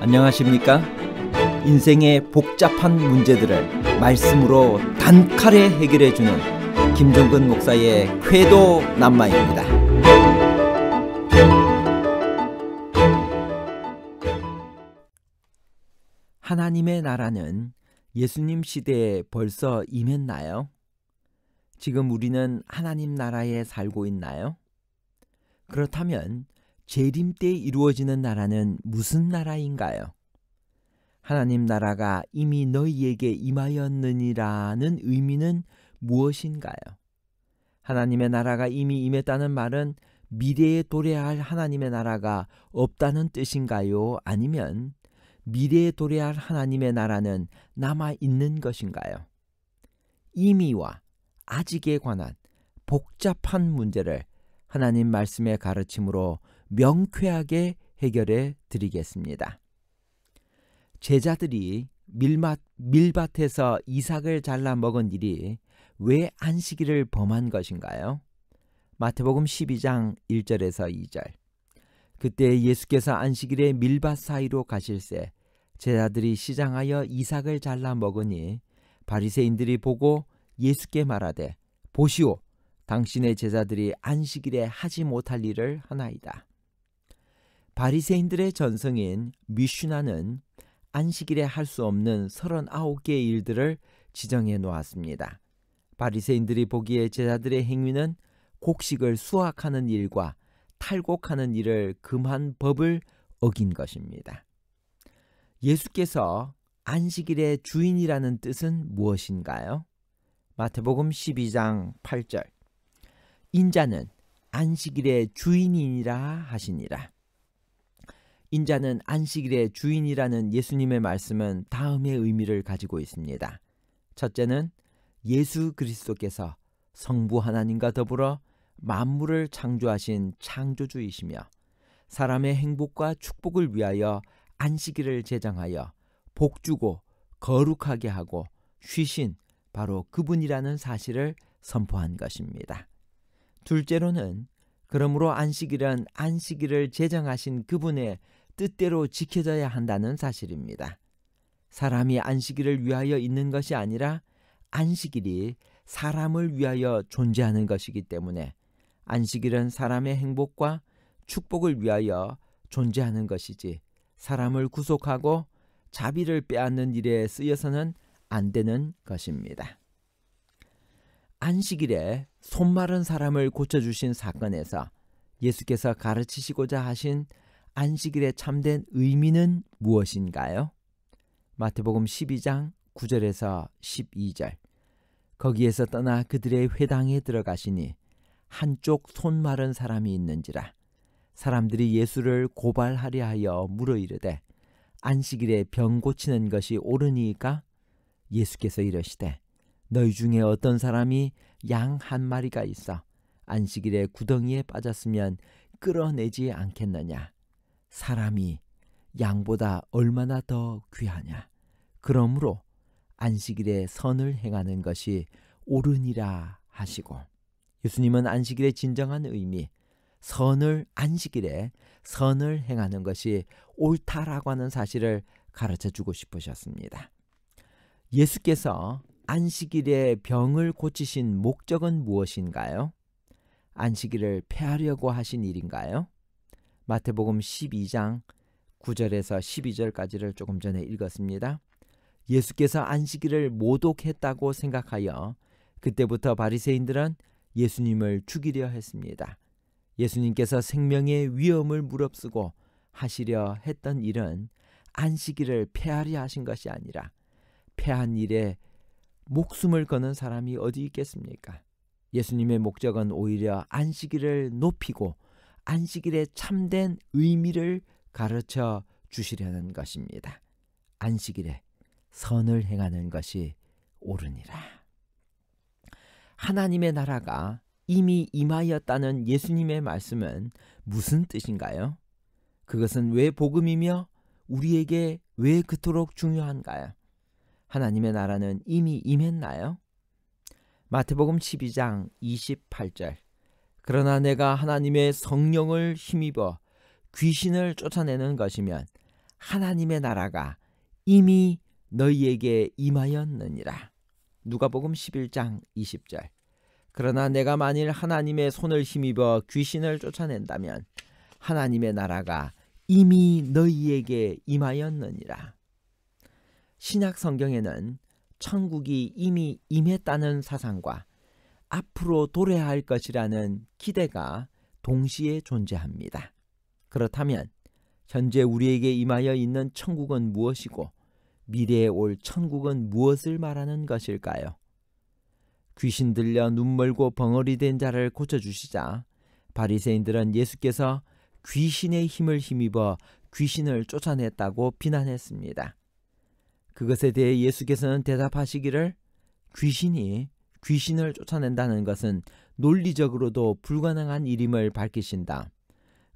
안녕하십니까? 인생의 복잡한 문제들을 말씀으로 단칼에 해결해주는 김종근 목사의 쾌도 남마입니다. 하나님의 나라는 예수님 시대에 벌써 임했나요? 지금 우리는 하나님 나라에 살고 있나요? 그렇다면 재림 때 이루어지는 나라는 무슨 나라인가요? 하나님 나라가 이미 너희에게 임하였느니라는 의미는 무엇인가요? 하나님의 나라가 이미 임했다는 말은 미래에 도래할 하나님의 나라가 없다는 뜻인가요? 아니면 미래에 도래할 하나님의 나라는 남아있는 것인가요? 이미와 아직에 관한 복잡한 문제를 하나님 말씀의 가르침으로 명쾌하게 해결해 드리겠습니다. 제자들이 밀밭에서 이삭을 잘라 먹은 일이 왜 안식일을 범한 것인가요? 마태복음 12장 1절에서 2절. 그때 예수께서 안식일에 밀밭 사이로 가실새 제자들이 시장하여 이삭을 잘라 먹으니 바리새인들이 보고 예수께 말하되 보시오, 당신의 제자들이 안식일에 하지 못할 일을 하나이다. 바리새인들의 전성인 미슈나는 안식일에 할 수 없는 39개의 일들을 지정해 놓았습니다. 바리새인들이 보기에 제자들의 행위는 곡식을 수확하는 일과 탈곡하는 일을 금한 법을 어긴 것입니다. 예수께서 안식일의 주인이라는 뜻은 무엇인가요? 마태복음 12장 8절. 인자는 안식일의 주인이니라 하시니라. 인자는 안식일의 주인이라는 예수님의 말씀은 다음의 의미를 가지고 있습니다. 첫째는 예수 그리스도께서 성부 하나님과 더불어 만물을 창조하신 창조주이시며 사람의 행복과 축복을 위하여 안식일을 제정하여 복주고 거룩하게 하고 쉬신 바로 그분이라는 사실을 선포한 것입니다. 둘째로는 그러므로 안식일은 안식일을 제정하신 그분의 뜻대로 지켜져야 한다는 사실입니다. 사람이 안식일을 위하여 있는 것이 아니라 안식일이 사람을 위하여 존재하는 것이기 때문에 안식일은 사람의 행복과 축복을 위하여 존재하는 것이지 사람을 구속하고 자비를 빼앗는 일에 쓰여서는 안 되는 것입니다. 안식일에 손마른 사람을 고쳐주신 사건에서 예수께서 가르치시고자 하신 안식일의 참된 의미는 무엇인가요? 마태복음 12장 9절에서 12절. 거기에서 떠나 그들의 회당에 들어가시니 한쪽 손 마른 사람이 있는지라. 사람들이 예수를 고발하려 하여 물어 이르되 안식일에 병 고치는 것이 옳으니까? 예수께서 이르시되 너희 중에 어떤 사람이 양 한 마리가 있어 안식일에 구덩이에 빠졌으면 끌어내지 않겠느냐? 사람이 양보다 얼마나 더 귀하냐? 그러므로 안식일에 선을 행하는 것이 옳으니라 하시고, 예수님은 안식일의 진정한 의미, 안식일에 선을 행하는 것이 옳다라고 하는 사실을 가르쳐주고 싶으셨습니다. 예수께서 안식일에 병을 고치신 목적은 무엇인가요? 안식일을 폐하려고 하신 일인가요? 마태복음 12장 9절에서 12절까지를 조금 전에 읽었습니다. 예수께서 안식일을 모독했다고 생각하여 그때부터 바리새인들은 예수님을 죽이려 했습니다. 예수님께서 생명의 위험을 무릅쓰고 하시려 했던 일은 안식일을 폐하려 하신 것이 아니라 폐한 일에 목숨을 거는 사람이 어디 있겠습니까? 예수님의 목적은 오히려 안식일을 높이고 안식일의 참된 의미를 가르쳐 주시려는 것입니다. 안식일에 선을 행하는 것이 옳으니라. 하나님의 나라가 이미 임하였다는 예수님의 말씀은 무슨 뜻인가요? 그것은 왜 복음이며 우리에게 왜 그토록 중요한가요? 하나님의 나라는 이미 임했나요? 마태복음 12장 28절. 그러나 내가 하나님의 성령을 힘입어 귀신을 쫓아내는 것이면 하나님의 나라가 이미 너희에게 임하였느니라. 누가복음 11장 20절. 그러나 내가 만일 하나님의 손을 힘입어 귀신을 쫓아낸다면 하나님의 나라가 이미 너희에게 임하였느니라. 신약 성경에는 천국이 이미 임했다는 사상과 앞으로 도래할 것이라는 기대가 동시에 존재합니다. 그렇다면 현재 우리에게 임하여 있는 천국은 무엇이고 미래에 올 천국은 무엇을 말하는 것일까요? 귀신 들려 눈멀고 벙어리 된 자를 고쳐주시자 바리새인들은 예수께서 귀신의 힘을 힘입어 귀신을 쫓아냈다고 비난했습니다. 그것에 대해 예수께서는 대답하시기를 귀신이 귀신을 쫓아낸다는 것은 논리적으로도 불가능한 일임을 밝히신다.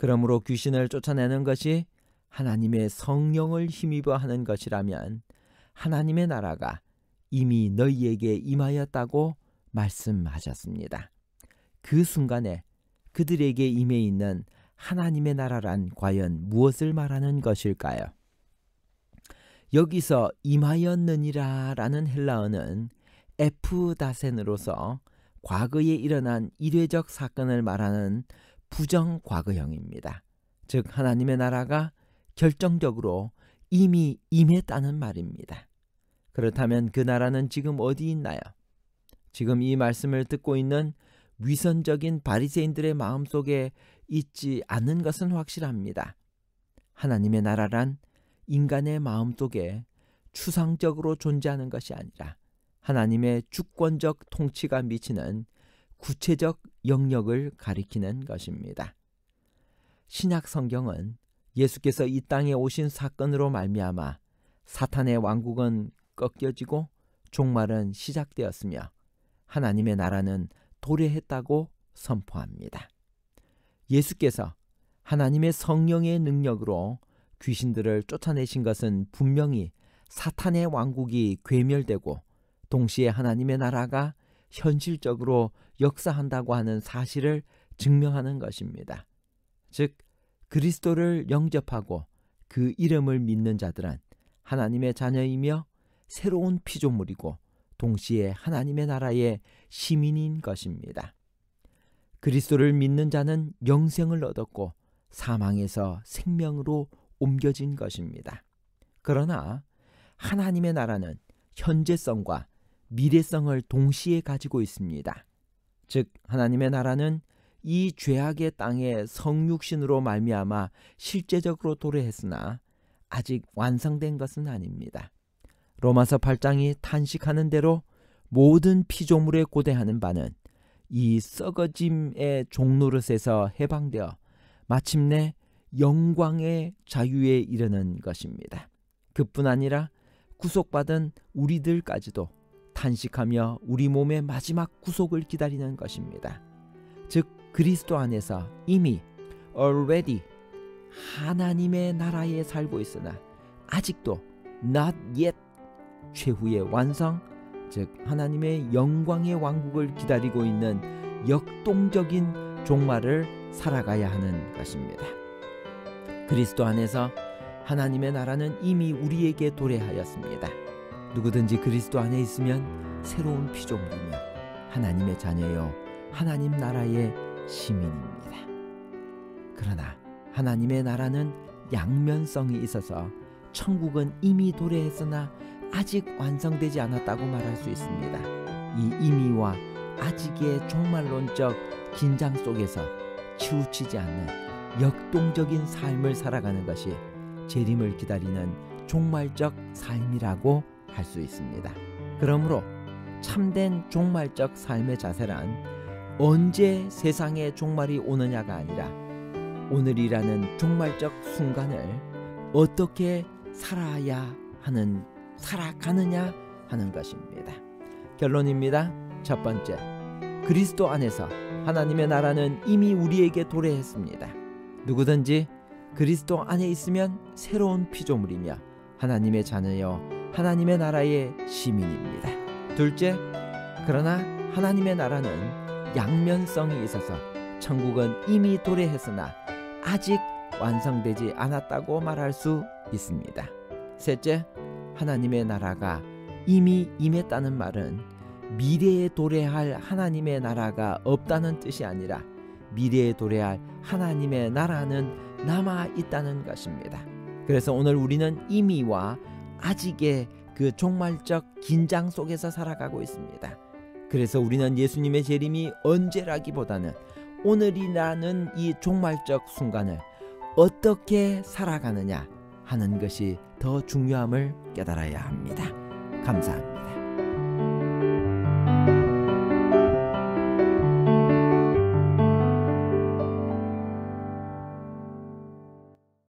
그러므로 귀신을 쫓아내는 것이 하나님의 성령을 힘입어 하는 것이라면 하나님의 나라가 이미 너희에게 임하였다고 말씀하셨습니다. 그 순간에 그들에게 임해 있는 하나님의 나라란 과연 무엇을 말하는 것일까요? 여기서 임하였느니라 라는 헬라어는 에프다센으로서 과거에 일어난 이례적 사건을 말하는 부정과거형입니다. 즉 하나님의 나라가 결정적으로 이미 임했다는 말입니다. 그렇다면 그 나라는 지금 어디 있나요? 지금 이 말씀을 듣고 있는 위선적인 바리새인들의 마음속에 있지 않는 것은 확실합니다. 하나님의 나라란 인간의 마음속에 추상적으로 존재하는 것이 아니라 하나님의 주권적 통치가 미치는 구체적 영역을 가리키는 것입니다. 신약 성경은 예수께서 이 땅에 오신 사건으로 말미암아 사탄의 왕국은 꺾여지고 종말은 시작되었으며 하나님의 나라는 도래했다고 선포합니다. 예수께서 하나님의 성령의 능력으로 귀신들을 쫓아내신 것은 분명히 사탄의 왕국이 괴멸되고 동시에 하나님의 나라가 현실적으로 역사한다고 하는 사실을 증명하는 것입니다. 즉 그리스도를 영접하고 그 이름을 믿는 자들은 하나님의 자녀이며 새로운 피조물이고 동시에 하나님의 나라의 시민인 것입니다. 그리스도를 믿는 자는 영생을 얻었고 사망에서 생명으로 옮겨진 것입니다. 그러나 하나님의 나라는 현재성과 미래성을 동시에 가지고 있습니다. 즉 하나님의 나라는 이 죄악의 땅에 성육신으로 말미암아 실제적으로 도래했으나 아직 완성된 것은 아닙니다. 로마서 8장이 탄식하는 대로 모든 피조물에 고대하는 바는 이 썩어짐의 종노릇에서 해방되어 마침내 영광의 자유에 이르는 것입니다. 그뿐 아니라 구속받은 우리들까지도 탄식하며 우리 몸의 마지막 구속을 기다리는 것입니다. 즉 그리스도 안에서 이미 already 하나님의 나라에 살고 있으나 아직도 not yet 최후의 완성, 즉 하나님의 영광의 왕국을 기다리고 있는 역동적인 종말을 살아가야 하는 것입니다. 그리스도 안에서 하나님의 나라는 이미 우리에게 도래하였습니다. 누구든지 그리스도 안에 있으면 새로운 피조물이며 하나님의 자녀요 하나님 나라의 시민입니다. 그러나 하나님의 나라는 양면성이 있어서 천국은 이미 도래했으나 아직 완성되지 않았다고 말할 수 있습니다. 이 이미와 아직의 종말론적 긴장 속에서 치우치지 않는 역동적인 삶을 살아가는 것이 재림을 기다리는 종말적 삶이라고 할 수 있습니다. 그러므로 참된 종말적 삶의 자세란 언제 세상의 종말이 오느냐가 아니라 오늘이라는 종말적 순간을 어떻게 살아가느냐 하는 것입니다. 결론입니다. 첫 번째, 그리스도 안에서 하나님의 나라는 이미 우리에게 도래했습니다. 누구든지 그리스도 안에 있으면 새로운 피조물이며 하나님의 자녀여 하나님의 나라의 시민입니다. 둘째, 그러나 하나님의 나라는 양면성이 있어서 천국은 이미 도래했으나 아직 완성되지 않았다고 말할 수 있습니다. 셋째, 하나님의 나라가 이미 임했다는 말은 미래에 도래할 하나님의 나라가 없다는 뜻이 아니라 미래에 도래할 하나님의 나라는 남아 있다는 것입니다. 그래서 오늘 우리는 이미와 아직의 그 종말적 긴장 속에서 살아가고 있습니다. 그래서 우리는 예수님의 재림이 언제라기보다는 오늘이라는 이 종말적 순간을 어떻게 살아가느냐 하는 것이 더 중요함을 깨달아야 합니다. 감사합니다.